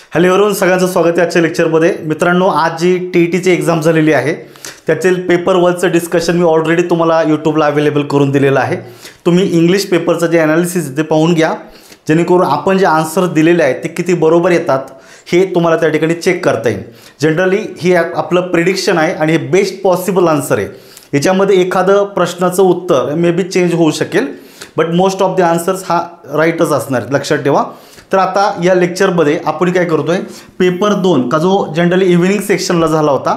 Hello everyone, सगळ्यांचं स्वागत आहे आजच्या लेक्चरमध्ये. मित्रांनो, आज जी टी एक्झाम झालेली आहे त्यातील पेपर 1चं डिस्कशन मी ऑलरेडी तुम्हाला यूट्यूबला अवेलेबल करून दिलेलं आहे. तुम्ही इंग्लिश पेपरचं जे ॲनालिसिस ते पाहून घ्या, जेणेकरून आपण जे आन्सर दिलेले आहेत ते किती बरोबर येतात हे तुम्हाला त्या ठिकाणी चेक करता येईल. जनरली ही आपलं प्रिडिक्शन आहे आणि हे बेस्ट पॉसिबल आन्सर आहे. याच्यामध्ये एखादं प्रश्नाचं उत्तर मे बी चेंज होऊ शकेल, but most of the answers हा राईटच असणार, लक्षात ठेवा. तर आता या लेक्चरमध्ये आपण काय करतोय, पेपर 2 का जो जनरली इव्हिनिंग सेक्शनला झाला होता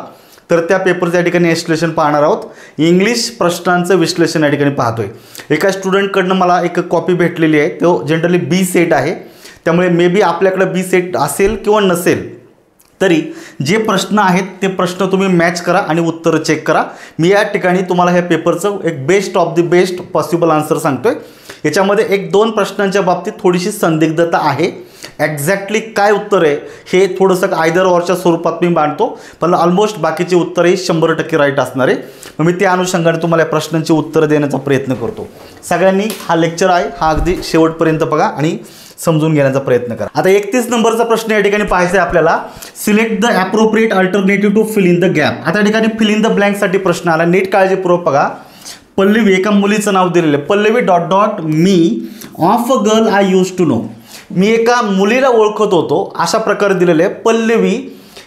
तर त्या पेपरच्या ठिकाणी विश्लेषण पाहणार आहोत. इंग्लिश प्रश्नांचं विश्लेषण या ठिकाणी पाहतोय. एका स्टुडंटकडनं मला एक कॉपी भेटलेली आहे, तो जनरली बी सेट आहे. त्यामुळे मे बी आपल्याकडे बी सेट असेल किंवा नसेल तरी जे प्रश्न आहेत ते प्रश्न तुम्ही मॅच करा आणि उत्तरं चेक करा. मी या ठिकाणी तुम्हाला ह्या पेपरचं एक best of the best possible answer सांगतोय. याच्यामध्ये 1-2 प्रश्नांच्या बाबतीत थोडीशी संदिग्धता आहे. एक्झॅक्टली काय उत्तर आहे हे थोडंसं आयदर ऑरच्या स्वरूपात मी मांडतो, पण ऑलमोस्ट बाकीचे उत्तरही 100% राईट असणार आहे. मी त्या अनुषंगाने तुम्हाला या प्रश्नांची उत्तरं देण्याचा प्रयत्न करतो. सगळ्यांनी हा लेक्चर आहे हा अगदी शेवटपर्यंत बघा आणि समजून घेण्याचा प्रयत्न करा. आता 31 नंबरचा प्रश्न या ठिकाणी पाहायचा आहे आपल्याला. Select the appropriate alternative to fill in the gap. आता या ठिकाणी फिल इन द ब्लँकसाठी प्रश्न आला. नीट काळजीपूर्वक बघा. पल्लवी, एका मुलीचं नाव दिलेलं आहे. Pallavi dot me of a girl I used to know. मी एका मुलीला ओळखत होतो अशा प्रकारे दिलेलं आहे. पल्लवी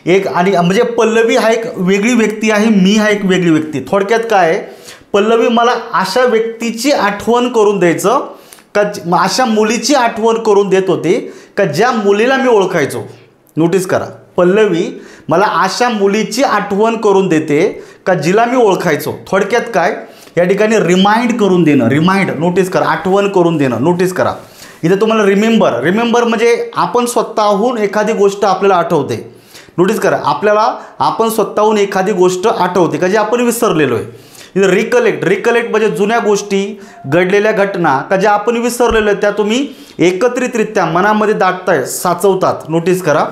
एक आणि म्हणजे पल्लवी हा एक वेगळी व्यक्ती आहे, मी हा एक वेगळी व्यक्ती. थोडक्यात काय आहे, पल्लवी मला अशा व्यक्तीची आठवण करून द्यायचं का, अशा मुलीची आठवण करून देत होती का ज्या मुलीला मी ओळखायचो. नोटीस करा, पल्लवी मला अशा मुलीची आठवण करून देते का जिला मी ओळखायचो. थोडक्यात काय, या ठिकाणी रिमाइंड करून देणं. रिमाइंड, नोटीस करा, आठवण करून देणं. नोटीस करा इथे तुम्हाला रिमेंबर म्हणजे आपण स्वतःहून एखादी गोष्ट आपल्याला आठवते. नोटीस करा, आपण स्वतःहून एखादी गोष्ट आठवते का जे आपण विसरलेलो आहे. इथे रिकलेक्ट म्हणजे जुन्या गोष्टी, घडलेल्या घटना का ज्या आपण विसरलेलो आहे त्या तुम्ही एकत्रितरित्या मनामध्ये दाटताय, साचवतात. नोटीस करा.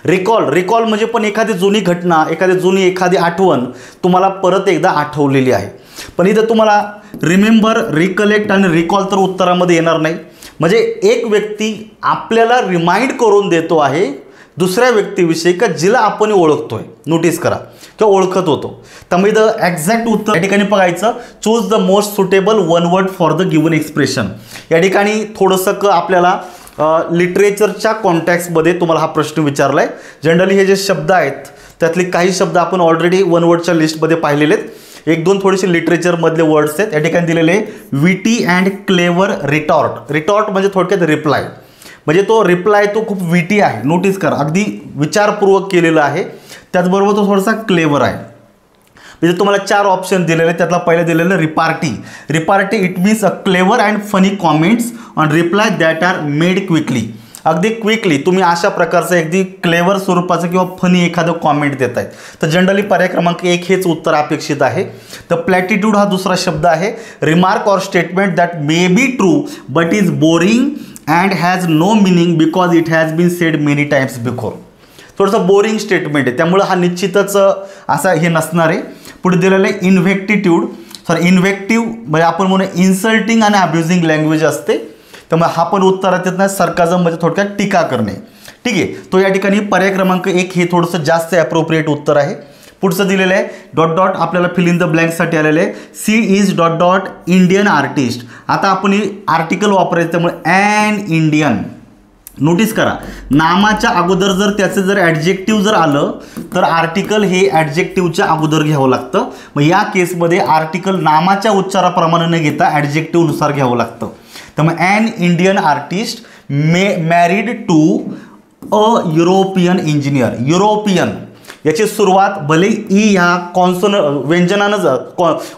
रिकॉल म्हणजे पण एखादी जुनी घटना, एखादी आठवण तुम्हाला परत एकदा आठवलेली आहे. पण इथं तुम्हाला रिमेंबर, रिकलेक्ट आणि रिकॉल तर उत्तरामध्ये येणार नाही. म्हणजे एक व्यक्ती आपल्याला रिमाइंड करून देतो आहे दुसऱ्या व्यक्तीविषयी का जिला आपण ओळखतोय. नोटीस करा, किंवा ओळखत होतो. त्यामुळे इथं एक्झॅक्ट उत्तर या ठिकाणी बघायचं. Choose the most suitable one word for the given expression. या ठिकाणी थोडंसं आपल्याला लिटरेचरच्या कॉन्टॅक्समध्ये तुम्हाला हा प्रश्न विचारला आहे. जनरली हे जे शब्द आहेत त्यातले काही शब्द आपण ऑलरेडी वन वर्डच्या लिस्टमध्ये पाहिलेले आहेत. 1-2 थोडेसे लिटरेचरमधले वर्ड्स आहेत या ठिकाणी दिलेले. विटी अँड क्लेवर रिटॉर्ट म्हणजे थोडक्यात रिप्लाय. म्हणजे तो रिप्लाय तो खूप विटी आहे. नोटीस करा, अगदी विचारपूर्वक केलेला आहे. त्याचबरोबर तो थोडासा क्लेवर आहे. म्हणजे तुम्हाला 4 ऑप्शन दिलेले. त्यातला पहिलं दिलेलं repartee it means a clever and funny comments on reply that are made quickly. अगदी क्विकली तुम्ही अशा प्रकारचं अगदी क्लेवर स्वरूपाचं किंवा फनी एखादं कॉमेंट देत आहेत. तर जनरली पर्याय क्रमांक 1 हेच उत्तर अपेक्षित आहे. तर प्लॅटिट्यूड हा दुसरा शब्द आहे. Remark or statement that may be true but is boring and has no meaning because it has been said many times before. थोडंसं बोरिंग स्टेटमेंट आहे, त्यामुळं हा निश्चितच असा हे नसणार आहे. पुढे दिलेलं आहे इन्व्हेक्टिव्ह म्हणजे आपण म्हणू इन्सल्टिंग आणि अब्युझिंग लँग्वेज असते. त्यामुळे हा पण उत्तरात येत नाही. सरकाझम म्हणजे थोडक्यात टीका करणे. ठीक आहे, तो या ठिकाणी पर्याय क्रमांक 1 हे थोडंसं जास्त ॲप्रोप्रिएट उत्तर आहे. पुढचं दिलेलं आहे डॉट आपल्याला फिल इन द ब्लँकसाठी आलेलं आहे. She is Indian artist. आता आपण आर्टिकल वापरायचं, त्यामुळे ॲन इंडियन. नोटीस करा, नामाच्या अगोदर जर त्याचं जर ॲडजेक्टिव्ह जर आलं तर आर्टिकल हे ॲडजेक्टिव्हच्या अगोदर घ्यावं लागतं. मग या केसमध्ये आर्टिकल नामाच्या उच्चाराप्रमाणे न घेता ॲडजेक्टिव्हनुसार घ्यावं लागतं. त्यामुळे an Indian artist married to a European engineer. European याची सुरुवात भले ई ह्या व्यंजनानं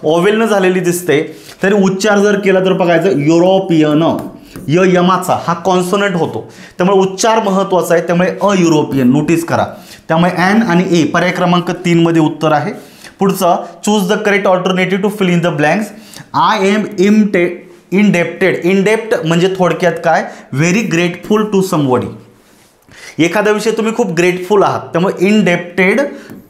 ओवेलनं झालेली दिसते, तरी उच्चार जर केला तर बघायचं युरोपियन. यमाचा हा कॉन्सोनंट होतो, त्यामुळे उच्चार महत्त्वाचा आहे. त्यामुळे अ युरोपियन. नोटीस करा, त्यामुळे ॲन आणि ए पर्याय क्रमांक 3 मध्ये उत्तर आहे. पुढचं choose the correct alternative to fill in the blanks. I am indebted म्हणजे थोडक्यात काय, व्हेरी ग्रेटफुल टू समबडी. एखाद्या विषयी तुम्ही खूप ग्रेटफुल आहात, त्यामुळे इंडेप्टेड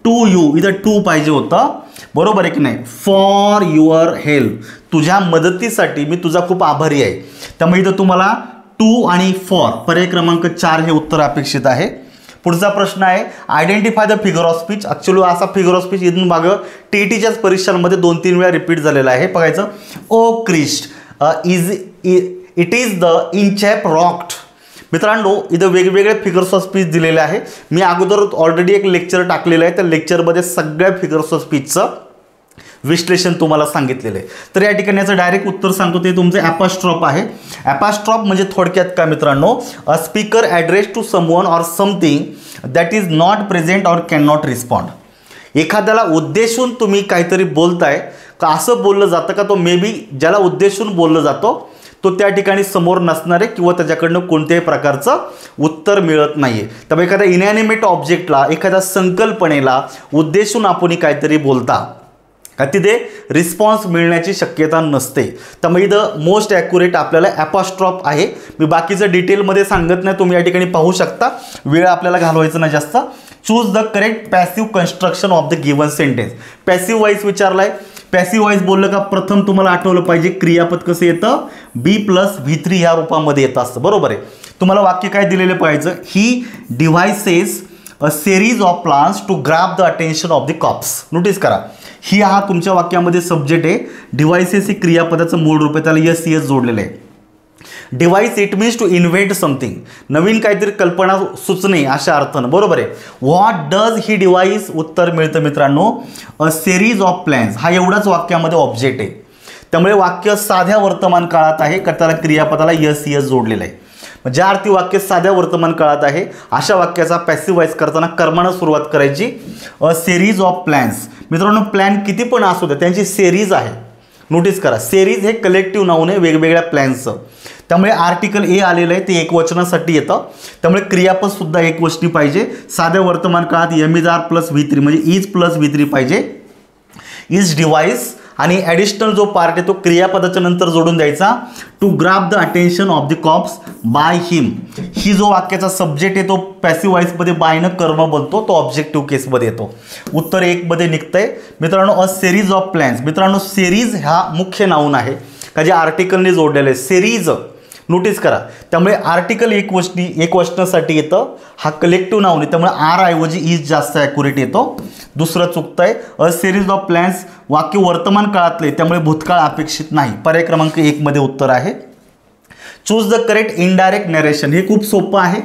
टू यू इथं टू पाहिजे होतं. बरोबर आहे की नाही. फॉर युअर हेल्प, तुझ्या मदतीसाठी मी तुझा खूप आभारी आहे. त्यामुळे इथं तुम्हाला टू आणि फॉर पर्याय क्रमांक 4 हे उत्तर अपेक्षित आहे. पुढचा प्रश्न आहे identify the figure of speech. Actually असा फिगर ऑफ स्पीच इथून मागं टीईटीच्याच परीक्षांमध्ये 2-3 वेळा रिपीट झालेला आहे. बघायचं o Christ it is the इनचॅप रॉक्ड. मित्रांनो इथं वेगवेगळे फिगर्स ऑफ स्पीच दिलेले आहे. मी अगोदर ऑलरेडी एक लेक्चर टाकलेलं आहे. त्या लेक्चरमध्ये सगळ्या फिगर्स ऑफ स्पीचचं विश्लेषण तुम्हाला सांगितलेलं आहे. तर या ठिकाणी याचं डायरेक्ट उत्तर सांगतो ते तुमचं ॲपॉस्ट्रॉफ आहे. ॲपॉस्ट्रॉफ म्हणजे थोडक्यात काय मित्रांनो, a speaker address to someone or something that is not present or can not respond. एखाद्याला उद्देशून तुम्ही काहीतरी बोलताय का असं बोललं जातं का तो मे बी ज्याला उद्देशून बोललं जातो तो त्या ठिकाणी समोर नसणारे किंवा त्याच्याकडनं कोणत्याही प्रकारचं उत्तर मिळत नाही आहे. त्यामुळे एखाद्या इनॅनिमेट ऑब्जेक्टला एखाद्या संकल्पनेला उद्देशून आपण काहीतरी बोलता का तिथे रिस्पॉन्स मिळण्याची शक्यता नसते. त्यामुळे इथं मोस्ट ॲक्युरेट आपल्याला ॲपॉस्ट्रॉफ आहे. मी बाकीचं डिटेलमध्ये सांगत नाही, तुम्ही या ठिकाणी पाहू शकता. वेळ आपल्याला घालवायचं नाही जास्त. Choose the correct passive construction of the given sentence. Passive wise विचारला आहे. पॅसिव्ह वाईज बोललं का प्रथम तुम्हाला आठवलं पाहिजे क्रियापद कसं येतं, B+V3 ह्या रूपामध्ये येतं असतं. बरोबर आहे. तुम्हाला वाक्य काय दिलेलं पाहिजे, he devises a series of plans to grab the attention of the cops. Notice करा ही हा तुमच्या वाक्यामध्ये सब्जेक्ट आहे. डिव्हाइसेस ही क्रियापदाचं मूळ रूप आहे, त्याला एस जोडलेलं आहे. Devise it means to invent something, नवीन काहीतरी कल्पना सुचणे अशा अर्थानं. बरोबर आहे. व्हॉट डज ही डिव्हाइस, उत्तर मिळतं मित्रांनो अ सिरीज ऑफ प्लॅन्स. हा एवढाच वाक्यामध्ये ऑब्जेक्ट आहे. त्यामुळे वाक्य साध्या वर्तमान काळात आहे का त्याला क्रियापदाला एस जोडलेलं आहे. ज्या अर्थी वाक्य साध्या वर्तमान काळात आहे अशा वाक्याचा पॅसिव्हाइज करताना कर्मानं सुरुवात करायची. अ सिरीज ऑफ प्लॅन्स. मित्रांनो प्लॅन किती पण असू द्या त्यांची सेरीज आहे. नोटीस करा सेरीज हे कलेक्टिव्ह नाऊन आहे वेगवेगळ्या प्लॅन्सचं. त्यामुळे आर्टिकल ए आलेलं आहे ते एकवचनासाठी येतं. त्यामुळे क्रियापद सुद्धा एकवचनी पाहिजे. साध्या वर्तमान काळात M+V3 म्हणजे इज+V3 पाहिजे. इज डिव्हाइस आणि ॲडिशनल जो पार्ट आहे तो क्रियापदाच्या नंतर जोडून द्यायचा. To grab the attention of the cops by him. He जो वाक्याचा सब्जेक्ट आहे तो पॅसिव्ह वॉइसमध्ये बायनं कर्म बनतो, तो ऑब्जेक्टिव्ह केसमध्ये येतो. उत्तर 1 मध्ये निघतंय मित्रांनो अ सिरीज ऑफ प्लॅन्स. मित्रांनो सिरीज हा मुख्य नाऊन आहे का जे आर्टिकलने जोडलेलं आहे. सिरीज नोटीस करा. त्यामुळे आर्टिकल एकवचनासाठी येतं. हा कलेक्टिव्ह नाऊन आहे त्यामुळे आर ऐवजी इज जास्त ॲक्युरेट येतो. दुसरं चुकतं आहे. अ सिरीज ऑफ प्लॅन्स वाक्य वर्तमान काळातले त्यामुळे भूतकाळ अपेक्षित नाही. पर्याय क्रमांक 1 मध्ये उत्तर आहे. Choose the correct indirect narration. हे खूप सोपं आहे.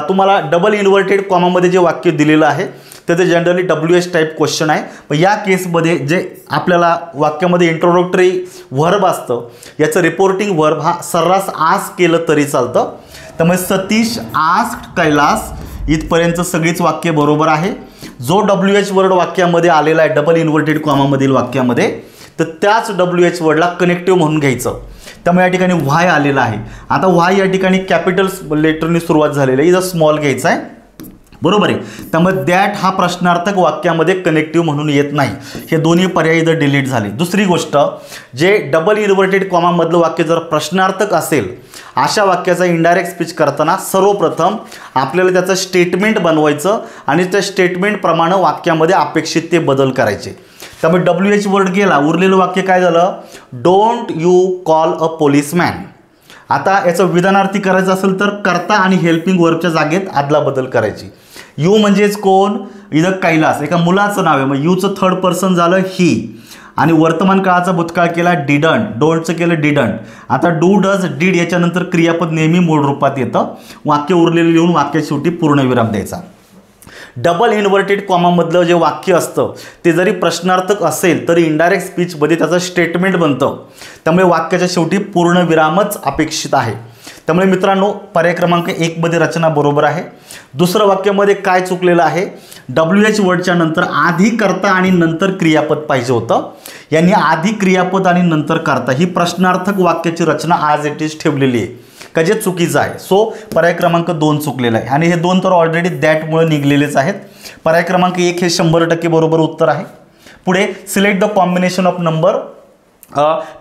तुम्हाला डबल इन्व्हर्टेड कॉमामध्ये जे वाक्य दिलेलं आहे तर ते जनरली WH टाईप क्वेश्चन आहे. पण या केसमध्ये जे आपल्याला वाक्यामध्ये इंट्रोडक्टरी व्हर्ब असतं याचं रिपोर्टिंग व्हर्ब हा सर्रास आस्क केलं तरी चालतं. त्यामुळे सतीश आस्क्ड कैलास इथपर्यंत सगळीच वाक्य बरोबर आहे. जो WH वर्ड वाक्यामध्ये आलेला आहे डबल इन्व्हर्टेड कॉमामधील वाक्यामध्ये तर त्याच WH वर्डला कनेक्टिव्ह म्हणून घ्यायचं. त्यामुळे या ठिकाणी व्हाय आलेला आहे. आता व्हाय या ठिकाणी कॅपिटल लेटरनी सुरुवात झालेली आहे. इथं स्मॉल घ्यायचा आहे. बरोबर आहे. त्यामुळे दॅट हा प्रश्नार्थक वाक्यामध्ये कनेक्टिव्ह म्हणून येत नाही. हे दोन्ही पर्याय इथं डिलीट झाले. दुसरी गोष्ट जे डबल इन्व्हर्टेड कॉमामधलं वाक्य जर प्रश्नार्थक असेल अशा वाक्याचा इनडायरेक्ट स्पीच करताना सर्वप्रथम आपल्याला त्याचं स्टेटमेंट बनवायचं आणि त्या स्टेटमेंटप्रमाणे वाक्यामध्ये अपेक्षित ते बदल करायचे. त्यामुळे WH वर्ड गेला. उरलेलं वाक्य काय झालं, don't you call a policeman. आता याचं विधानार्थी करायचं असेल तर कर्ता आणि हेल्पिंग वर्बच्या जागेत आदला बदल करायची. यू म्हणजेच कोण, इथं कैलास एका मुलाचं नाव आहे मग यूचं थर्ड पर्सन झालं ही. आणि वर्तमान काळाचा भूतकाळ केला डिडंट, डोंटचं केलं डिडंट. आता डू डज डिड याच्यानंतर क्रियापद नेहमी मूळ रूपात येतं. वाक्य उरलेलं लिहून वाक्याच्या शेवटी पूर्णविराम द्यायचा. डबल इन्व्हर्टेड कॉमामधलं जे वाक्य असतं ते जरी प्रश्नार्थक असेल तरी इनडायरेक्ट स्पीचमध्ये त्याचं स्टेटमेंट बनतं. त्यामुळे वाक्याच्या शेवटी पूर्णविरामच अपेक्षित आहे. त्यामुळे मित्रांनो पर्याय क्रमांक 1 मध्ये रचना बरोबर आहे. दुसरं वाक्यामध्ये काय चुकलेलं आहे, WH वर्डच्या नंतर आधी कर्ता आणि नंतर क्रियापद पाहिजे होतं. यांनी आधी क्रियापद आणि नंतर कर्ता ही प्रश्नार्थक वाक्याची रचना आज इट इज ठेवलेली आहे का जे चुकीचं आहे. सो पर्याय क्रमांक 2 चुकलेला आहे आणि हे 2 तर ऑलरेडी दॅटमुळे निघलेलेच आहेत. पर्याय क्रमांक 1 हे 100% बरोबर उत्तर आहे. पुढे select the combination of number.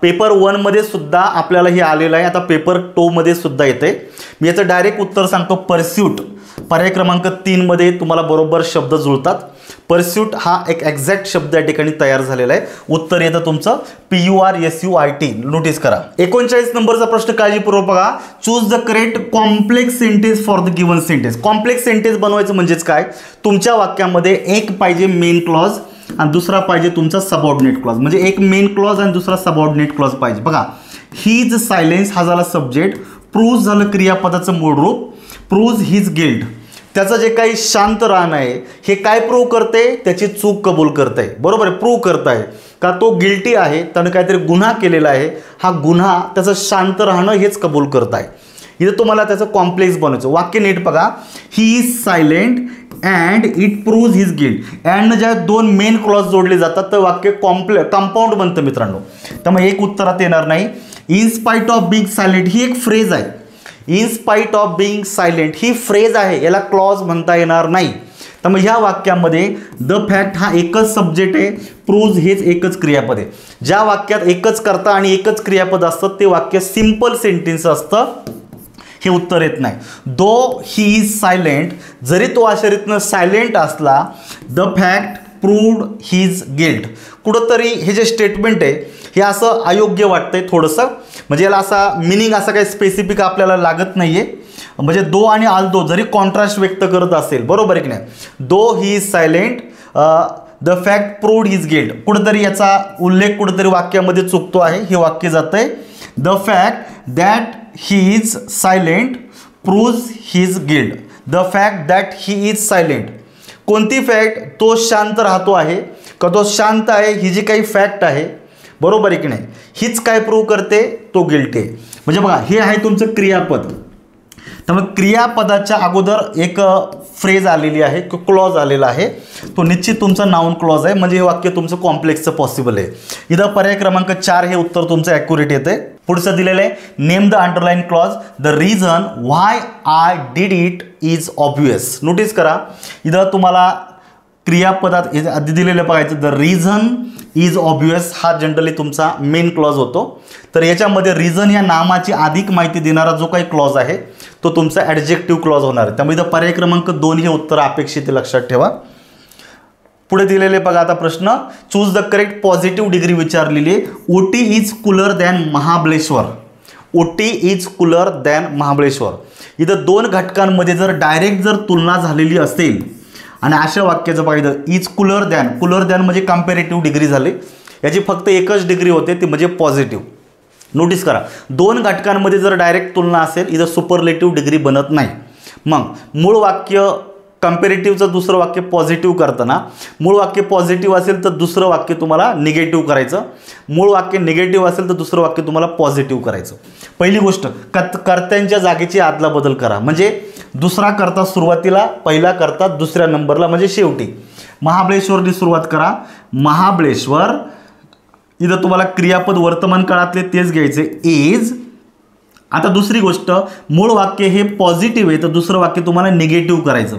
Paper 1 मध्ये सुद्धा आपल्याला हे आलेलं आहे. आता पेपर 2 मध्ये सुद्धा येते. मी याचं डायरेक्ट उत्तर सांगतो. परस्यूट पर्याय क्रमांक 3 मध्ये तुम्हाला बरोबर शब्द जुळतात. परस्यूट हा एक एक्झॅक्ट शब्द या ठिकाणी तयार झालेला आहे. उत्तर येतं तुमचं PURSUIT. नोटीस करा. 39 नंबरचा प्रश्न काळजीपूर्वक बघा. Choose the correct complex sentence for the given sentence. Complex sentence बनवायचं म्हणजेच काय, तुमच्या वाक्यामध्ये एक पाहिजे मेन क्लॉज आणि दुसरा पाहिजे तुमचा सबऑर्डिनेट क्लॉज. म्हणजे एक मेन क्लॉज आणि दुसरा सबऑर्डिनेट क्लॉज पाहिजे. बघा, हिज सायलेन्स हा झाला सब्जेक्ट, प्रूव्ह झालं क्रियापदाचं मूळ रूप, प्रूव्ह हिज गिल्ट. त्याचं जे काही शांत राहणं आहे हे काय प्रूव्ह करते, त्याची चूक कबूल करते. बरोबर आहे, प्रूव्ह करताय का तो गिल्टी आहे, त्यानं काहीतरी गुन्हा केलेला आहे, हा गुन्हा त्याचं शांत राहणं हेच कबूल करत आहे. इथं तुम्हाला त्याचं कॉम्प्लेक्स बनवायचं. वाक्य नीट बघा. ही is silent and it prove his guilt. And ज्या दोन मेन क्लॉज जोडले जातात तर वाक्य कंपाऊंड बनतं मित्रांनो. त्यामुळे एक उत्तरात येणार नाही. In spite of being silent ही एक फ्रेज आहे. In spite of being silent ही फ्रेज आहे, याला क्लॉज म्हणता येणार नाही. त्यामुळे ह्या वाक्यामध्ये द फॅक्ट हा एकच सब्जेक्ट आहे, प्रूव्ह हेच एकच क्रियापद आहे. ज्या वाक्यात एकच कर्ता आणि एकच क्रियापद असतं ते वाक्य सिंपल सेंटेन्स असतं. हे उत्तर येत नाही. दो ही इज सायलेंट, जरी तो अशरीतनं सायलेंट असला, the fact proved his guilt. कुठंतरी हे जे स्टेटमेंट आहे हे असं अयोग्य वाटतंय थोडंसं. म्हणजे याला असा मिनिंग असा काही स्पेसिफिक आपल्याला लागत नाही आहे. म्हणजे दो आणि आल्दो जरी कॉन्ट्रास्ट व्यक्त करत असेल, बरोबर आहे की नाही. Though he is silent the fact proved his guilt, कुठंतरी याचा उल्लेख कुठंतरी वाक्यामध्ये चुकतो आहे. हे वाक्य जातं आहे the fact that he is silent proves his guilt. The fact that he is silent, कोणती फॅक्ट, तो शांत राहतो आहे का तो शांत आहे, ही जी काही फॅक्ट आहे, बरोबर आहे की नाही, हीच काय प्रूव्ह करते, तो गिल्टी आहे. म्हणजे बघा, हे आहे तुमचं क्रियापद. त्यामुळे क्रियापदाच्या अगोदर एक फ्रेज आलेली आहे, क्लॉज आलेला आहे, तो निश्चित तुमचा नाउन क्लॉज आहे. म्हणजे हे वाक्य तुमचं कॉम्प्लेक्सचं पॉसिबल आहे. इथं पर्याय क्रमांक 4 हे उत्तर तुमचं ॲक्युरेट येते. पुढचं दिलेलं आहे name the underline clause. The reason why I did it is obvious. Notice करा, इथं तुम्हाला क्रियापदात आधी दिलेलं बघायचं. द रिझन इज ऑब्वियस हा जनरली तुमचा मेन क्लॉज होतो. तर याच्यामध्ये रिझन या नामाची अधिक माहिती देणारा जो काही क्लॉज आहे तो तुमचा ॲडजेक्टिव्ह क्लॉज होणार आहे. त्यामुळे इथं पर्याय क्रमांक 2 हे उत्तर अपेक्षित लक्षात ठेवा. पुढे दिलेले बघा आता प्रश्न. Choose the correct positive degree विचारलेली आहे. OT is cooler than Mahabaleshwar. ओटी इज कूलर दॅन महाबळेश्वर. इथं दोन घटकांमध्ये जर डायरेक्ट जर तुलना झालेली असेल आणि अशा वाक्याचं पाहिजे इज कूलर दॅन म्हणजे कम्पॅरेटिव्ह डिग्री झाली. याची फक्त एकच डिग्री होते ती म्हणजे पॉझिटिव्ह. नोटीस करा, दोन घटकांमध्ये जर डायरेक्ट तुलना असेल इथं सुपरलेटिव्ह डिग्री बनत नाही. मग मूळ वाक्य कम्पॅरेटिव्हचं दुसरं वाक्य पॉझिटिव्ह करताना मूळ वाक्य पॉझिटिव्ह असेल तर दुसरं वाक्य तुम्हाला निगेटिव्ह करायचं. मूळ वाक्य निगेटिव्ह असेल तर दुसरं वाक्य तुम्हाला पॉझिटिव्ह करायचं. पहिली गोष्ट कर्त्यांच्या जागेची आदला बदल करा. म्हणजे दुसरा कर्ता सुरुवातीला, पहिला कर्ता दुसऱ्या नंबरला, म्हणजे शेवटी. महाबळेश्वरनी सुरुवात करा. महाबळेश्वर. इथं तुम्हाला क्रियापद वर्तमान काळातले तेच घ्यायचे इज. आता दुसरी गोष्ट, मूळ वाक्य हे पॉझिटिव्ह आहे तर दुसरं वाक्य तुम्हाला निगेटिव्ह करायचं.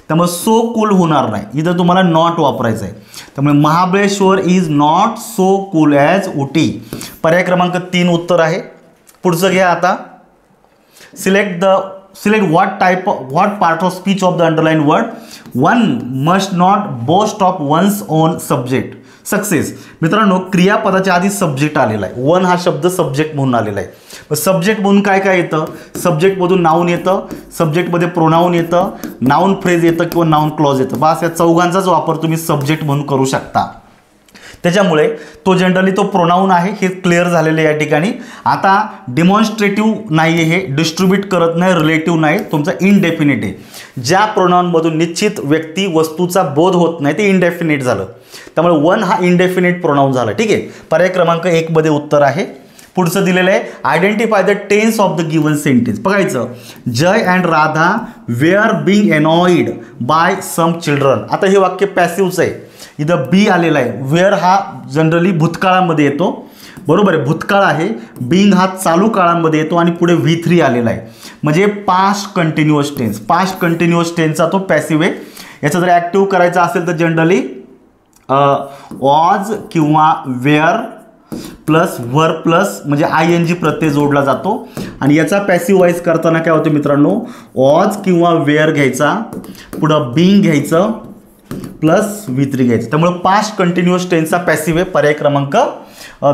त्यामुळे सो कूल होणार नाही, इथं तुम्हाला नॉट वापरायचं आहे. त्यामुळे Mahabaleshwar is not so cool as Ooty. पर्याय क्रमांक 3 उत्तर आहे. पुढचं घ्या आता. Select what part of speech of the underlined word. One must not boast of one's own subject. Success. मित्रांनो, क्रियापदाच्या आधी सब्जेक्ट आलेला आहे. वन हा शब्द सब्जेक्ट म्हणून आलेला आहे. सब्जेक्ट म्हणून काय काय येतं, सब्जेक्टमधून नाऊन येतं, सब्जेक्टमध्ये प्रोनाऊन येतं, नाऊन फ्रेज येतं किंवा नाऊन क्लॉज येतं. बस या चौघांचाच वापर तुम्ही सब्जेक्ट म्हणून करू शकता. त्याच्यामुळे तो जनरली तो प्रोनाऊन आहे हे क्लिअर झालेलं आहे या ठिकाणी. आता डिमॉन्स्ट्रेटिव्ह नाही आहे, हे डिस्ट्रीब्यूट करत नाही, रिलेटिव्ह नाही, तुमचा इनडेफिनिट आहे. ज्या प्रोनाऊनमधून निश्चित व्यक्ती वस्तूचा बोध होत नाही ते इनडेफिनिट झालं. त्यामुळे वन हा इनडेफिनिट प्रोनाऊन झाला. ठीक आहे, पर्याय क्रमांक 1 मध्ये उत्तर आहे. पुढचं दिलेलं आहे identify the tense of the given sentence. बघायचं, Jay and Radha were being annoyed by some children. आता हे वाक्य पॅसिव्हचं आहे. इथं बी आलेला आहे. वेअर हा जनरली भूतकाळामध्ये येतो, बरोबर आहे, भूतकाळ आहे. बीइंग हा चालू काळामध्ये येतो आणि पुढे V3 आलेला आहे. म्हणजे past continuous tense. Past continuous टेन्सचा तो पॅसिव्ह आहे. याचा जर ॲक्टिव्ह करायचा असेल तर जनरली वॉज किंवा वेअर प्लस वर प्लस म्हणजे ING प्रत्यय जोडला जातो. आणि याचा पॅसिव्ह वाईज करताना काय होतं मित्रांनो, वॉज किंवा वेअर घ्यायचा, पुढं बीइंग घ्यायचं, प्लस V3 घ्यायचं. त्यामुळे पास्ट कंटिन्युअस टेन्सचा पॅसिव्ह आहे. पर्याय क्रमांक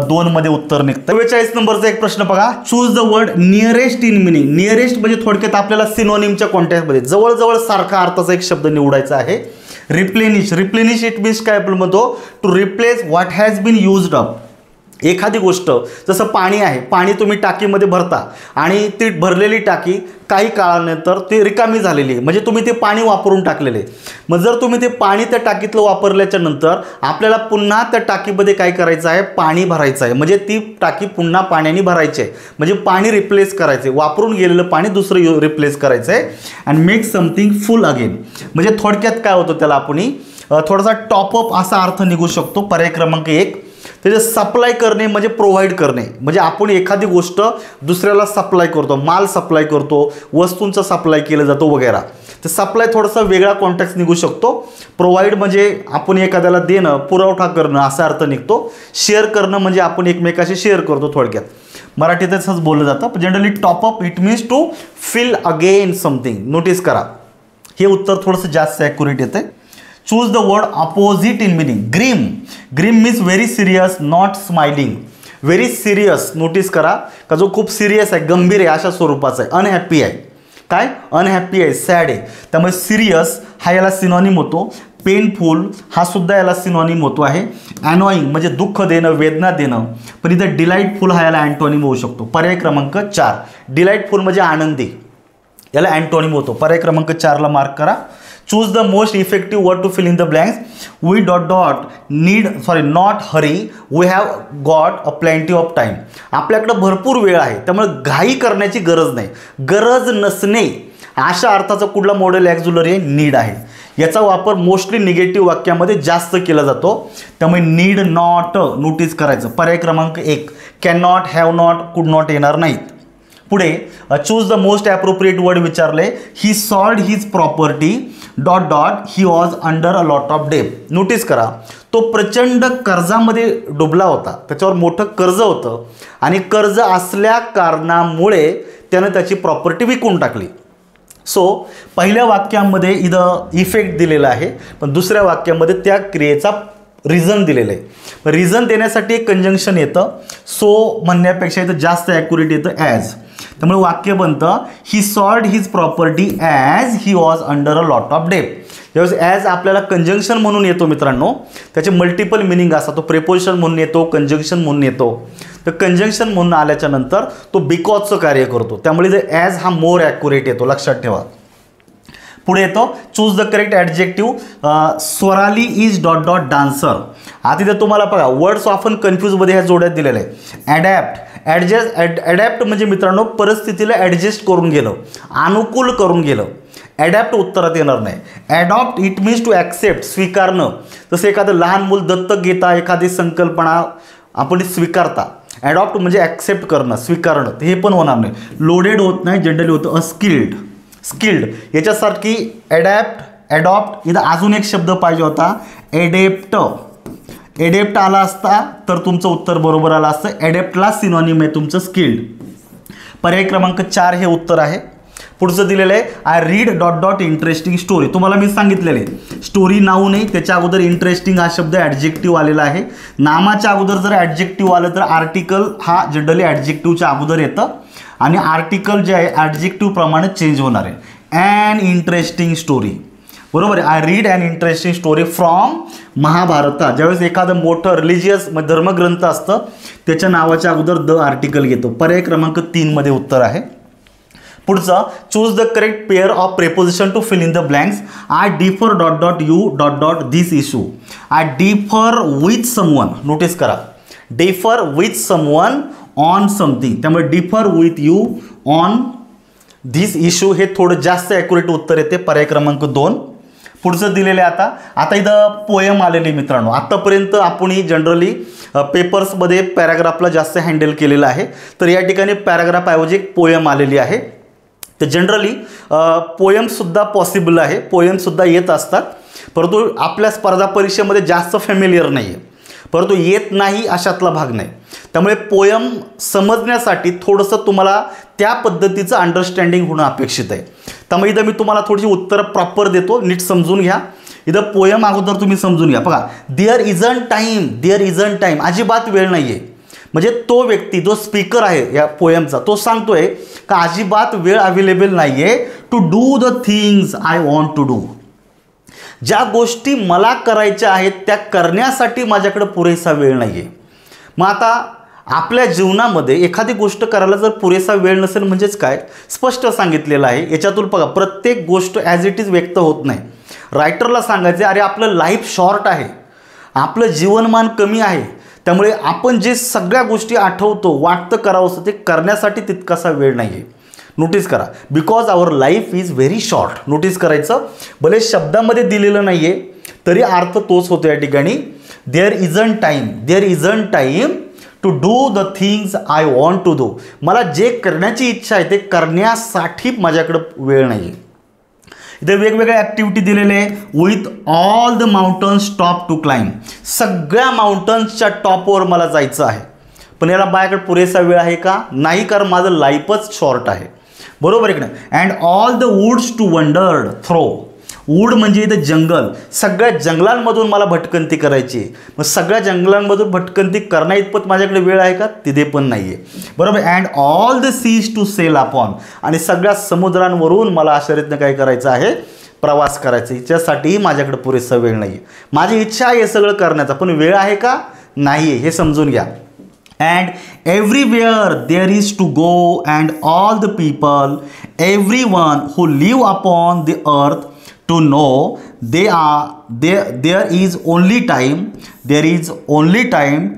2 मध्ये उत्तर निघतं. 44 नंबरचा एक प्रश्न बघा. Choose the word nearest in meaning. Nearest म्हणजे थोडक्यात आपल्याला सिनोनिमच्या कॉन्टेक्स्टमध्ये जवळजवळ सारखा अर्थाचा एक शब्द निवडायचा आहे. रिप्लेनिश. रिप्लेनिश इट मीन्स काय आपण म्हणतो to replace what has been used up. एखादी गोष्ट जसं पाणी आहे, पाणी तुम्ही टाकीमध्ये भरता आणि ती भरलेली टाकी काही काळानंतर ती रिकामी झालेली आहे, म्हणजे तुम्ही ते पाणी वापरून टाकलेले. मग जर तुम्ही ते पाणी त्या टाकीतलं वापरल्याच्या नंतर आपल्याला पुन्हा त्या टाकीमध्ये काय करायचं आहे, पाणी भरायचं आहे. म्हणजे ती टाकी पुन्हा पाण्याने भरायची आहे, म्हणजे पाणी रिप्लेस करायचे, वापरून गेलेलं पाणी दुसरं रिप्लेस करायचं आहे. And make something full again. म्हणजे थोडक्यात काय होतं त्याला आपण थोडासा टॉपअप असा अर्थ निघू शकतो. पर्याय क्रमांक 1. त्याचे सप्लाय करणे म्हणजे प्रोव्हाइड करणे. म्हणजे आपण एखादी गोष्ट दुसऱ्याला सप्लाय करतो, माल सप्लाय करतो, वस्तूंचा सप्लाय केलं जातो वगैरे. तर सप्लाय थोडासा वेगळा कॉन्टेक्स्ट निघू शकतो. प्रोव्हाइड म्हणजे आपण एखाद्याला देणं, पुरवठा करणं असा अर्थ निघतो. शेअर करणं म्हणजे आपण एकमेकाशी शेअर करतो. थोडक्यात मराठीतच बोललं जातं. Generally top up it means to fill again something. Notice करा, हे उत्तर थोडंसं जास्त ॲक्युरेट येतं. Choose the word opposite in meaning. Grim. Grim means very serious, not smiling. Very serious. Notice करा का जो खूप सिरियस आहे, गंभीर आहे अशा स्वरूपाचा आहे. अनहॅप्पी आहे. काय अनहॅप्पी आहे, सॅड आहे. त्यामुळे सिरियस हा याला सिनॉनिम होतो. पेनफुल हा सुद्धा याला सिनॉनिम होतो आहे. अनॉइंग म्हणजे दुःख देणं, वेदना देणं. पण इथं डिलाइटफुल हा याला अँटोनिम होऊ शकतो. पर्याय क्रमांक 4. डिलाइटफुल म्हणजे आनंदी, याला अँटोनिम होतो. पर्याय क्रमांक 4ला मार्क करा. Choose the most effective word to fill in the blanks. We not hurry, we have got a plenty of time. आपल्याकडं भरपूर वेळ आहे, त्यामुळे घाई करण्याची गरज नाही. गरज नसणे अशा अर्थाचा कुठला मॉडेल ॲक्झुलरी आहे, नीड आहे. याचा वापर मोस्टली निगेटिव्ह वाक्यामध्ये जास्त केला जातो. त्यामुळे नीड नॉट नोटीस करायचं. पर्याय क्रमांक 1. Can not, have not, could not येणार नाहीत. पुढे choose the most appropriate word विचारले. He sold his property ... he was under a lot of debt. Notice करा, तो प्रचंड कर्जामध्ये डुबला होता, त्याच्यावर मोठं कर्ज होतं आणि कर्ज असल्या कारणामुळे त्यानं त्याची प्रॉपर्टी विकून टाकली. सो पहिल्या वाक्यामध्ये इथं इफेक्ट दिलेला आहे, पण दुसऱ्या वाक्यामध्ये त्या क्रियेचा रिझन दिलेलं आहे. रिझन देण्यासाठी एक कंजंक्शन येतं. सो म्हणण्यापेक्षा इथं जास्त ॲक्युरेट येतं ॲज. त्यामुळे वाक्य बनतं he sold his property as he was under a lot of debt. ज्यावेळेस ॲज आपल्याला कंजंक्शन म्हणून येतो मित्रांनो, त्याचे मल्टिपल मिनिंग असतात. तो प्रेपोजिशन म्हणून येतो, कंजंक्शन म्हणून येतो. तर कंजंक्शन म्हणून आल्याच्या नंतर तो बिकॉजचं कार्य करतो. त्यामुळे जर ॲज हा मोर ॲक्युरेट येतो, लक्षात ठेवा. पुढे येतो choose the correct adjective. Swarali is ... dancer. आता तिथे तुम्हाला बघा वर्ड्स ऑफन कन्फ्यूजमध्ये ह्या जोड्यात दिलेलं आहे. ॲडॅप्ट. ॲडॅप्ट म्हणजे मित्रांनो परिस्थितीला ॲडजस्ट करून गेलं, अनुकूल करून गेलं. ॲडॅप्ट उत्तरात येणार नाही. Adopt it means to accept, स्वीकारणं. जसं एखादं लहान मूल दत्तक घेता, एखादी संकल्पना आपण स्वीकारता. ॲडॉप्ट म्हणजे ॲक्सेप्ट करणं, स्वीकारणं. हे पण होणार नाही. लोडेड होत नाही, जनरली होतं अस्किल्ड. स्किल्ड याच्यासारखी ॲडॅप्ट, ॲडॉप्ट. इथं अजून एक शब्द पाहिजे होता, एडेप्ट. एडेप्ट आला असता तर तुमचं उत्तर बरोबर आलं असतं. ॲडेप्टला सिनॉनिम आहे तुमचं स्किल्ड. पर्याय क्रमांक 4 हे उत्तर आहे. पुढचं दिलेलं आहे आय रीड ... इंटरेस्टिंग स्टोरी. तुम्हाला मी सांगितलेलं आहे स्टोरी नाव नाही, त्याच्या अगोदर इंटरेस्टिंग हा शब्द ॲडजेक्टिव्ह आलेला आहे. नामाच्या अगोदर जर ॲडजेक्टिव्ह आलं तर आर्टिकल हा जनरली ॲडजेक्टिव्हच्या अगोदर येतं आणि आर्टिकल जे आहे ॲडजेक्टिव्ह प्रमाणे चेंज होणार आहे. An interesting story. बरोबर आहे. I read an interesting story from Mahabharata. ज्यावेळेस एखादं मोठं रिलिजियस धर्मग्रंथ असतं त्याच्या नावाच्या अगोदर द आर्टिकल घेतो. पर्याय क्रमांक 3 मध्ये उत्तर आहे. पुढचं choose the correct pair of preposition to fill in the blanks. I differ ... you ... this issue. I differ with someone. Notice करा, differ with someone on something. त्यामुळे differ with you on this issue हे थोडं जास्त accurate उत्तर येते. पर्याय क्रमांक 2. पुढचं दिलेलं आहे आता इथं पोयम आलेली मित्रांनो. आत्तापर्यंत आपण जनरली पेपर्समध्ये पॅराग्राफला जास्त हँडल केलेलं आहे, तर या ठिकाणी पॅराग्राफऐवजी एक पोयम आलेली आहे. तर जनरली पोयमसुद्धा पॉसिबल आहे, पोयमसुद्धा येत असतात, परंतु आपल्या स्पर्धा परीक्षेमध्ये जास्त फॅमिलियर नाही आहे, परंतु येत नाही अशातला भाग नाही. त्यामुळे पोयम समजण्यासाठी थोडंसं तुम्हाला त्या पद्धतीचं अंडरस्टँडिंग होणं अपेक्षित आहे. त्यामुळे इथं मी तुम्हाला थोडीशी उत्तरं प्रॉपर देतो, नीट समजून घ्या. इथं पोयम अगोदर तुम्ही समजून घ्या. बघा, देअर इजन टाईम, अजिबात वेळ नाही आहे. म्हणजे तो व्यक्ती जो स्पीकर आहे या पोयमचा तो सांगतोय का अजिबात वेळ अवेलेबल नाही आहे to do the things I want to do. ज्या गोष्टी मला करायच्या आहेत त्या करण्यासाठी माझ्याकडे पुरेसा वेळ नाही आहे. मग आता आपल्या जीवनामध्ये एखादी गोष्ट करायला जर पुरेसा वेळ नसेल म्हणजेच काय, स्पष्ट सांगितलेलं आहे. याच्यातून बघा, प्रत्येक गोष्ट ॲज इट इज व्यक्त होत नाही. रायटरला सांगायचे अरे आपलं लाईफ शॉर्ट आहे, आपलं जीवनमान कमी आहे, त्यामुळे आपण जे सगळ्या गोष्टी आठवतो वाटतं करावंसं ते करण्यासाठी तितकासा वेळ नाही आहे. नोटीस करा, because our life is very short. Notice करायचं, भले शब्दामध्ये दिलेलं नाही आहे तरी अर्थ तोच होतो या ठिकाणी. There isn't time to do the things I want to do. मला जे करण्याची इच्छा आहे ते करण्यासाठी माझ्याकडं वेळ नाही आहे. इथे वेगवेगळ्या ॲक्टिव्हिटी दिलेले आहे. With all the mountains top to climb, सगळ्या माउंटन्सच्या टॉपवर मला जायचं आहे, पण याला माझ्याकडे पुरेसा वेळ आहे का? नाही, कारण माझं लाईफच शॉर्ट आहे. बरोबर आहे की नाही? And all the woods to wander through. Wood म्हणजे इथं जंगल, सगळ्या जंगलांमधून मला भटकंती करायची. मग सगळ्या जंगलांमधून भटकंती करण्या इतपत माझ्याकडे वेळ आहे का? तिथे पण नाही आहे. बरोबर. And all the seas to sail upon, आणि सगळ्या समुद्रांवरून मला आश्चर्यतनं काय करायचं आहे? प्रवास करायचा. याच्यासाठीही माझ्याकडे पुरेसा वेळ नाही आहे. माझी इच्छा आहे हे सगळं करण्याचा, पण वेळ आहे का? नाही आहे, हे समजून घ्या. And everywhere there is to go, and all the people, everyone who live upon the earth, to know there is only time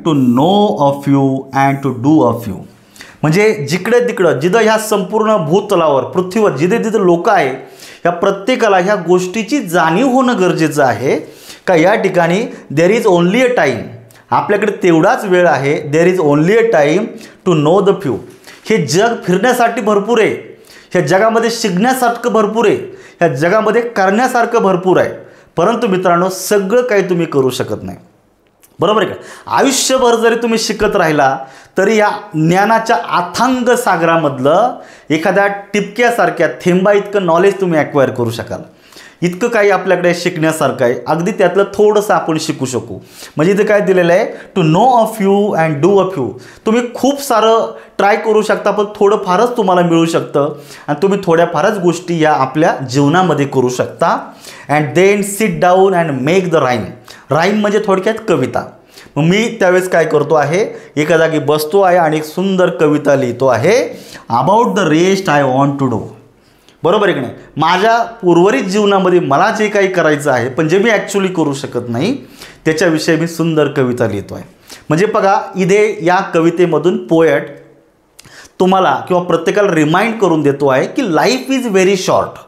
to know a few and to do a few. म्हणजे जिकडे तिकडं जिथं ह्या संपूर्ण भूतलावर पृथ्वीवर जिथे जिथे लोक आहे ह्या प्रत्येकाला ह्या गोष्टीची जाणीव होणं गरजेचं आहे का या ठिकाणी there is only a time, आपल्याकडे तेवढाच वेळ आहे. There is only a time to know the few. हे जग फिरण्यासाठी भरपूर आहे, ह्या जगामध्ये शिकण्यासारखं भरपूर आहे, ह्या जगामध्ये करण्यासारखं भरपूर आहे, परंतु मित्रांनो सगळं काही तुम्ही करू शकत नाही. बरोबर आहे का? आयुष्यभर जरी तुम्ही शिकत राहिला तरी या ज्ञानाच्या अथांग सागरामधलं एखाद्या टिपक्यासारख्या थेंबा इतकं नॉलेज तुम्ही ॲक्वायर करू शकाल. इतकं काही आपल्याकडे शिकण्यासारखं आहे. अगदी त्यातलं थोडंसं आपण शिकू शकू. म्हणजे इथे काय दिलेलं आहे? To know a few and do a few. तुम्ही खूप सारं ट्राय करू शकता, पण थोडं फारच तुम्हाला मिळू शकतं आणि तुम्ही थोड्या फारच गोष्टी या आपल्या जीवनामध्ये करू शकता. And then sit down and make the rhyme. Rhyme म्हणजे थोडक्यात कविता. मग मी त्यावेळेस काय करतो आहे, एका जागी बसतो आहे आणि एक सुंदर कविता लिहितो आहे. About the rest I want to do. बरोबर आहे की नाही? माझ्या उर्वरित जीवनामध्ये मला जे काही करायचं आहे पण जे मी ॲक्च्युली करू शकत नाही त्याच्याविषयी मी सुंदर कविता लिहितो आहे. म्हणजे बघा, इथे या कवितेमधून पोएट तुम्हाला किंवा प्रत्येकाला रिमाइंड करून देतो आहे की लाईफ इज व्हेरी शॉर्ट.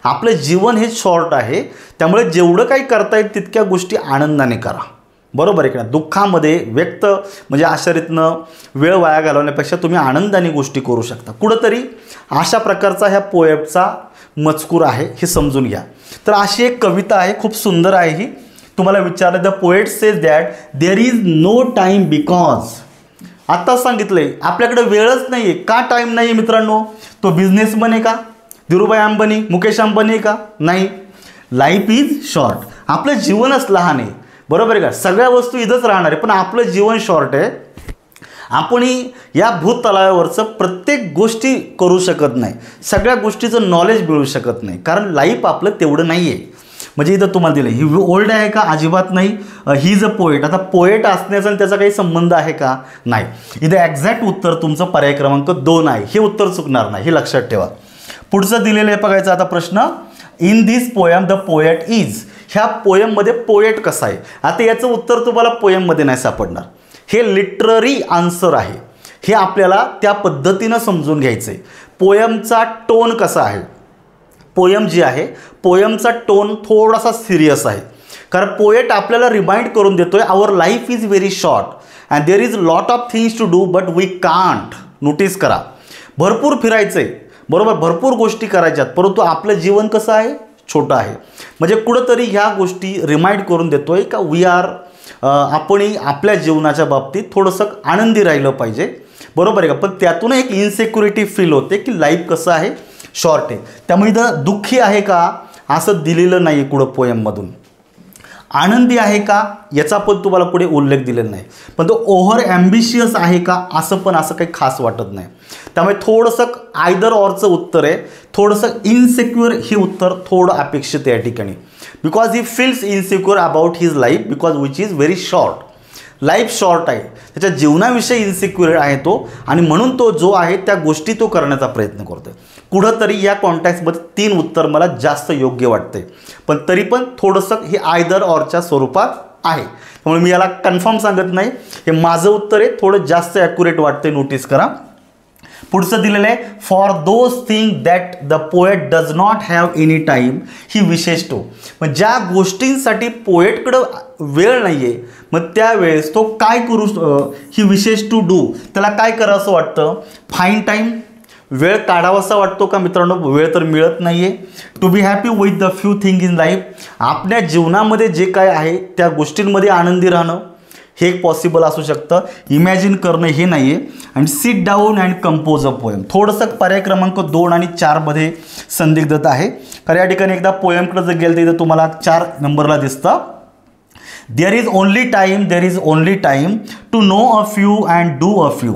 आपलं जीवन हे शॉर्ट आहे, त्यामुळे जेवढं काही करता येईल तितक्या गोष्टी आनंदाने करा. बरोबर आहे की नाही? दुःखामध्ये व्यक्त म्हणजे आश्चर्यतनं वेळ वाया घालवण्यापेक्षा तुम्ही आनंदाने गोष्टी करू शकता. कुठंतरी अशा प्रकारचा ह्या पोएमचा मजकूर आहे, हे समजून घ्या. तर अशी एक कविता आहे, खूप सुंदर आहे ही. तुम्हाला विचारलं, the poet says that there is no time because. आत्ताच सांगितलंय आपल्याकडे वेळच नाही आहे. का टाईम नाही आहे मित्रांनो? तो बिझनेसमन आहे का? धीरूभाई अंबानी, मुकेश अंबानी आहे का? नाही. Life is short. आपलं जीवनच लहान आहे. बरोबर आहे का? सगळ्या वस्तू इथंच राहणार आहे, पण आपलं जीवन शॉर्ट आहे. आपणही या भूतलावरचं प्रत्येक गोष्टी करू शकत नाही, सगळ्या गोष्टीचं नॉलेज मिळू शकत नाही, कारण लाईफ आपलं तेवढं नाही आहे. म्हणजे इथं तुम्हाला दिलं, ही ओल्ड आहे का? अजिबात नाही. He is a poet. आता पोएट असण्याचा आणि त्याचा काही संबंध आहे का? नाही. इथं एक्झॅक्ट उत्तर तुमचं पर्याय क्रमांक 2 आहे. हे उत्तर चुकणार नाही, हे लक्षात ठेवा. पुढचं दिलेलं आहे बघायचं आता प्रश्न. In this poem the poet is. ह्या पोएममध्ये पोएट कसा आहे? आता याचं उत्तर तुम्हाला पोएममध्ये नाही सापडणार. हे लिटररी आन्सर आहे. हे आपल्याला त्या पद्धतीनं समजून घ्यायचं आहे. पोएमचा टोन कसा आहे? पोएम जी आहे, पोएमचा टोन थोडासा सिरियस आहे, कारण पोएट आपल्याला रिमाइंड करून देतोय our life is very short and there is lot of things to do but we can't. Notice करा, भरपूर फिरायचं आहे, बरोबर, भरपूर गोष्टी करायच्यात, परंतु आपलं जीवन कसं आहे? छोटं आहे. म्हणजे कुठंतरी ह्या गोष्टी रिमाइंड करून देतोय का वी आर आपणही आपल्या जीवनाच्या बाबतीत थोडंसं आनंदी राहिलं पाहिजे. बरोबर आहे का? पण त्यातून एक इन्सिक्युरिटी फील होते की लाईफ कसं आहे? शॉर्ट आहे. त्यामुळे इथं दुःखी आहे का असं दिलेलं नाही आहे कुठं पोएममधून. आनंदी आहे का याचा पण तुम्हाला पुढे उल्लेख दिलेला नाही, पण तो ओव्हर ॲम्बिशियस आहे का असं पण असं काही खास वाटत नाही. त्यामुळे थोडंसं आयदर ऑरचं उत्तर आहे, थोडंसं इनसिक्युअर हे उत्तर थोडं अपेक्षित आहे या ठिकाणी. Because he feels insecure about his life because which is very short. Life short आहे, त्याच्या जीवनाविषयी इन्सिक्युअर आहे तो, आणि म्हणून तो जो आहे त्या गोष्टी तो करण्याचा प्रयत्न करतो. कुठंतरी या कॉन्टॅक्टमध्ये 3 उत्तर मला जास्त योग्य वाटते, पण तरी पण थोडंसं हे आयदर ऑरच्या स्वरूपात आहे. त्यामुळे मी याला कन्फर्म सांगत नाही, हे माझं उत्तर आहे, थोडं जास्त ॲक्युरेट वाटते, नोटीस करा. पुढचं दिलेलं आहे for those thing that the poet does not have any time ही विशेष तो. मग ज्या गोष्टींसाठी पोएटकडं वेळ नाही आहे, मग त्यावेळेस तो काय करू, ही विशेष टू डू, त्याला काय करावं असं वाटतं, फाईन टाईम, वेळ काढावासा वाटतो का मित्रांनो, वेळ तर मिळत नाही आहे. To be happy with the few thing in life, आपल्या जीवनामध्ये जे काय आहे त्या गोष्टींमध्ये आनंदी राहणं हे एक पॉसिबल असू शकतं. इमॅजिन करणं हे नाही आहे. आणि seat down and compose a poem, थोडंसं पर्याय क्रमांक 2 आणि 4मध्ये संदिग्धता आहे. कारण या ठिकाणी एकदा पोएमकडे जर गेलं तर इथं तुम्हाला 4 नंबरला दिसतं. There is only time to know a few and do a few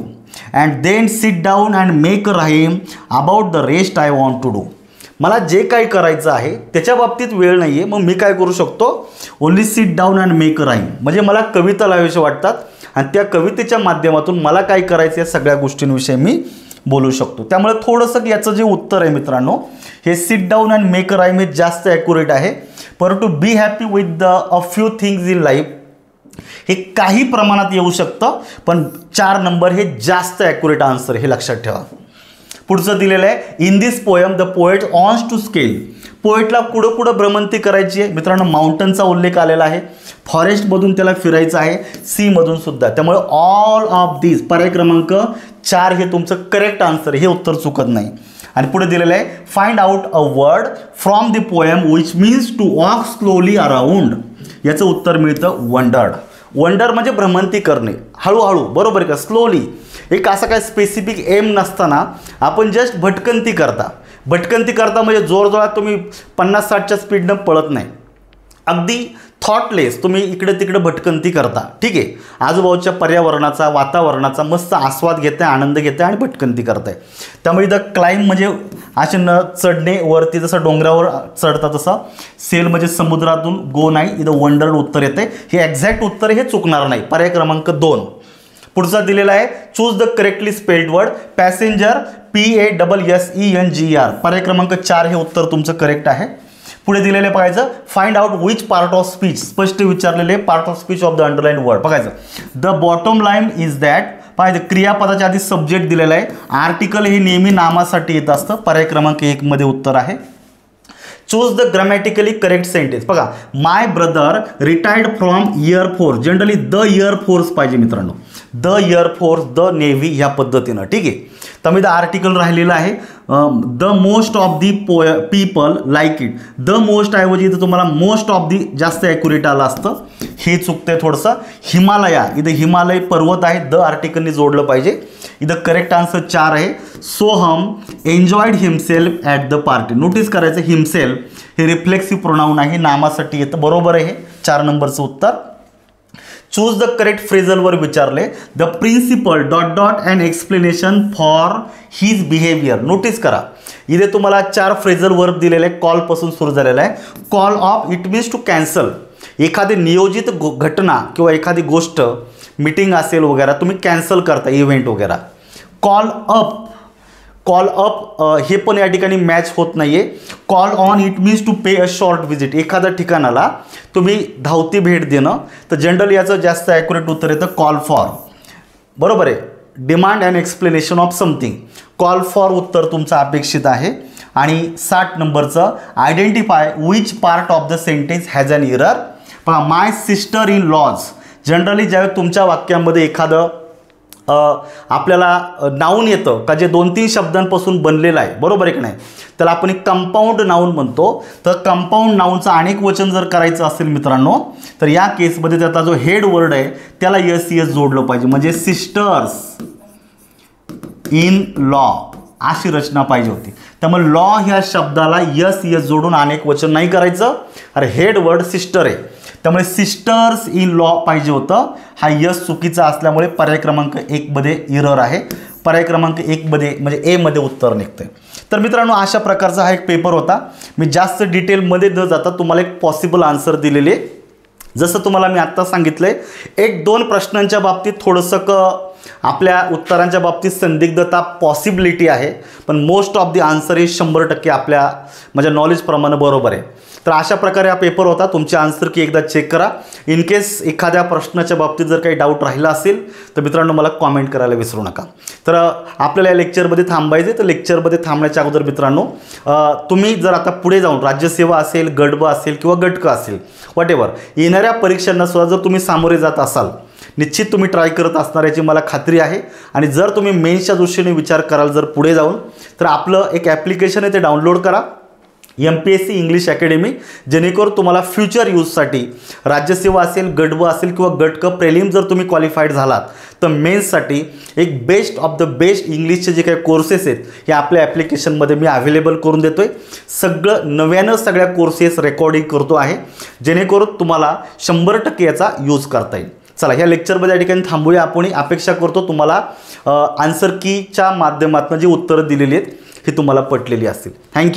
and then sit down and make a rhyme about the rest I want to do. मला जे काही करायचं आहे त्याच्या बाबतीत वेळ नाही आहे, मग मी काय करू शकतो, only seat down and make a rhyme, म्हणजे मला कविता लावायच्या वाटतात आणि त्या कवितेच्या माध्यमातून मला काय करायचं या सगळ्या गोष्टींविषयी मी बोलू शकतो. त्यामुळे थोडंसं याचं जे उत्तर आहे मित्रांनो, हे seat down and make a rhyme हे जास्त ॲक्युरेट आहे. परंतु बी happy with the a few things in life हे काही प्रमाणात येऊ शकतं, पण 4 नंबर हे जास्त ॲक्युरेट आन्सर, हे लक्षात ठेवा. पुढचं दिलेलं आहे in this poem the poet wants to scale. पोएटला पुढं भ्रमंती करायची आहे मित्रांनो. माउंटनचा उल्लेख आलेला आहे, फॉरेस्टमधून त्याला फिरायचं आहे, सीमधून सुद्धा. त्यामुळे ऑल ऑफ दिस पर्याय क्रमांक 4 हे तुमचं करेक्ट आन्सर, हे उत्तर चुकत नाही. आणि पुढे दिलेलं आहे find out a word from the poem which means to walk slowly around. याचं उत्तर मिळतं वंडर्ड. वंडर म्हणजे भ्रमंती करणे, हळूहळू, बरोबर आहे का, स्लोली. एक असा काय स्पेसिफिक एम नसताना आपण जस्ट भटकंती करता म्हणजे जोरजोरात तुम्ही 50-60च्या स्पीडनं पळत नाही, अगदी थॉटलेस तुम्ही इकडे तिकडे भटकंती करता. ठीक आहे, आजूबाजूच्या पर्यावरणाचा, वातावरणाचा मस्त आस्वाद घेताय, आनंद घेताय आणि भटकंती करताय. त्यामुळे इथं क्लाइंब म्हणजे असे न चढणे वरती, जसं डोंगरावर चढता तसं, सेल म्हणजे समुद्रातून, गो नाही, इथं वंडर्ड उत्तर येते. हे एक्झॅक्ट उत्तर हे चुकणार नाही, पर्याय क्रमांक 2. पुढचा दिलेला आहे choose the correctly spelled word passenger, PASSENGER, पर्याय क्रमांक 4 हे उत्तर तुमचं करेक्ट आहे. पुढे दिलेले बघायचं find out which part of speech, स्पष्ट विचारलेले part of speech of the underline word. बघायचं the bottom line is that, पाहिजे क्रियापदाच्या आधी सब्जेक्ट दिलेला आहे, आर्टिकल हे नेहमी नामासाठी येत असतं, पर्याय क्रमांक 1 मध्ये उत्तर आहे. Choose the grammatically correct sentence. बघा my brother retired from airforce, generally the airforce पाहिजे मित्रांनो, द एअरफोर्स, द नेव्ही ह्या पद्धतीनं. ठीक आहे, त्यामुळे द आर्टिकल राहिलेलं आहे. The most of the people like it, the most ऐवजी इथं तुम्हाला मोस्ट ऑफ दी जास्त ॲक्युरेट आलं असतं, हे चुकतंय थोडंसं. हिमालया, इथं हिमालय पर्वत आहे, द आर्टिकलनी जोडलं पाहिजे. इथं करेक्ट आन्सर 4 आहे. Soham enjoyed himself at the party. Notice करायचं हिमसेल्फ हे रिफ्लेक्सिव्ह प्रोनाऊन आहे, नामासाठी येतं, बरोबर आहे, 4 नंबरचं उत्तर. चूज द करेक्ट फ्रेझलवर विचारले the principal dot dot and explanation for his behaviour. नोटीस करा इथे तुम्हाला 4 फ्रेझल वर्ब दिलेले आहे, कॉलपासून सुरू झालेला आहे. Call off it means to cancel, एखादी नियोजित घटना किंवा एखादी गोष्ट, मीटिंग असेल वगैरे, तुम्ही कॅन्सल करता, इव्हेंट वगैरे. कॉल अप हे पण या ठिकाणी मॅच होत नाही आहे. Call on it means to pay a short visit, एखाद्या ठिकाणाला तुम्ही धावती भेट देणं, तर जनरली याचं जास्त ॲक्युरेट उत्तर येतं कॉल फॉर, बरोबर आहे. Demand and explanation of something, call for उत्तर तुमचं अपेक्षित आहे. आणि 60 नंबरचं identify which part of the sentence has an error. पहा my sister in laws, generally ज्यावेळी तुमच्या वाक्यामध्ये एखादं आपल्याला नाऊन येतं का जे 2-3 शब्दांपासून बनलेलं आहे, बरोबर आहे की नाही, त्याला आपण एक कंपाऊंड नाऊन म्हणतो. तर कंपाऊंड नाऊनचं अनेक वचन जर करायचं असेल मित्रांनो, तर या केसमध्ये त्याचा जो हेड वर्ड आहे त्याला SES जोडलं पाहिजे, म्हणजे सिस्टर्स इन लॉ अशी रचना पाहिजे होती. त्यामुळे लॉ ह्या शब्दाला SES जोडून अनेक वचन नाही करायचं. अरे हेड वर्ड सिस्टर आहे, त्यामुळे सिस्टर्स इन लॉ पाहिजे होतं. हा यस चुकीचा असल्यामुळे पर्याय क्रमांक 1 मध्ये एरर आहे. पर्याय क्रमांक 1 मध्ये म्हणजे ए मध्ये उत्तर निघते. तर मित्रांनो, अशा प्रकारचा हा एक पेपर होता. मी जास्त डिटेलमध्ये न जाता तुम्हाला एक पॉसिबल आन्सर दिलेले. जसं तुम्हाला मी आत्ता सांगितलंय, 1-2 प्रश्नांच्या बाबतीत थोडंसं आपल्या उत्तरांच्या बाबतीत संदिग्धता पॉसिबिलिटी आहे, पण मोस्ट ऑफ द आन्सर हे 100% आपल्या म्हणजे नॉलेजप्रमाणे बरोबर आहे. तर अशा प्रकारे हा पेपर होता. तुमचे आन्सर की एकदा चेक करा. इन केस एखाद्या प्रश्नाच्या बाबतीत जर काही डाऊट राहिला असेल तर मित्रांनो मला कॉमेंट करायला विसरू नका. तर आपल्याला या लेक्चरमध्ये थांबायचे. तर लेक्चरमध्ये थांबण्याच्या अगोदर मित्रांनो, तुम्ही जर आता पुढे जाऊन राज्यसेवा असेल, गटब असेल किंवा गटकं असेल, व्हॉटेवर येणाऱ्या परीक्षांना सुद्धा जर तुम्ही सामोरे जात असाल, निश्चित तुम्ही ट्राय करत असणार याची मला खात्री आहे. आणि जर तुम्ही मेन्सच्या दृष्टीने विचार कराल जर पुढे जाऊन, तर आपलं एक ॲप्लिकेशन आहे ते डाउनलोड करा, MPSC इंग्लिश अकॅडमी, जेणेकरून तुम्हाला फ्युचर यूजसाठी राज्यसेवा असेल, गटब असेल किंवा गटकं प्रेलिम जर तुम्ही क्वालिफाईड झालात तर मेन्ससाठी एक बेस्ट ऑफ द बेस्ट इंग्लिशचे जे काही कोर्सेस आहेत हे आपल्या ॲप्लिकेशनमध्ये मी अवेलेबल करून देतो आहे. सगळं नव्यानं सगळ्या कोर्सेस रेकॉर्डिंग करतो आहे, जेणेकरून तुम्हाला 100% याचा यूज करता येईल. चला, ह्या लेक्चरमध्ये या ठिकाणी थांबूया. आपण अपेक्षा करतो तुम्हाला आन्सर कीच्या माध्यमातून जी उत्तरं दिलेली आहेत ही तुम्हाला पटलेली असतील. थँक्यू.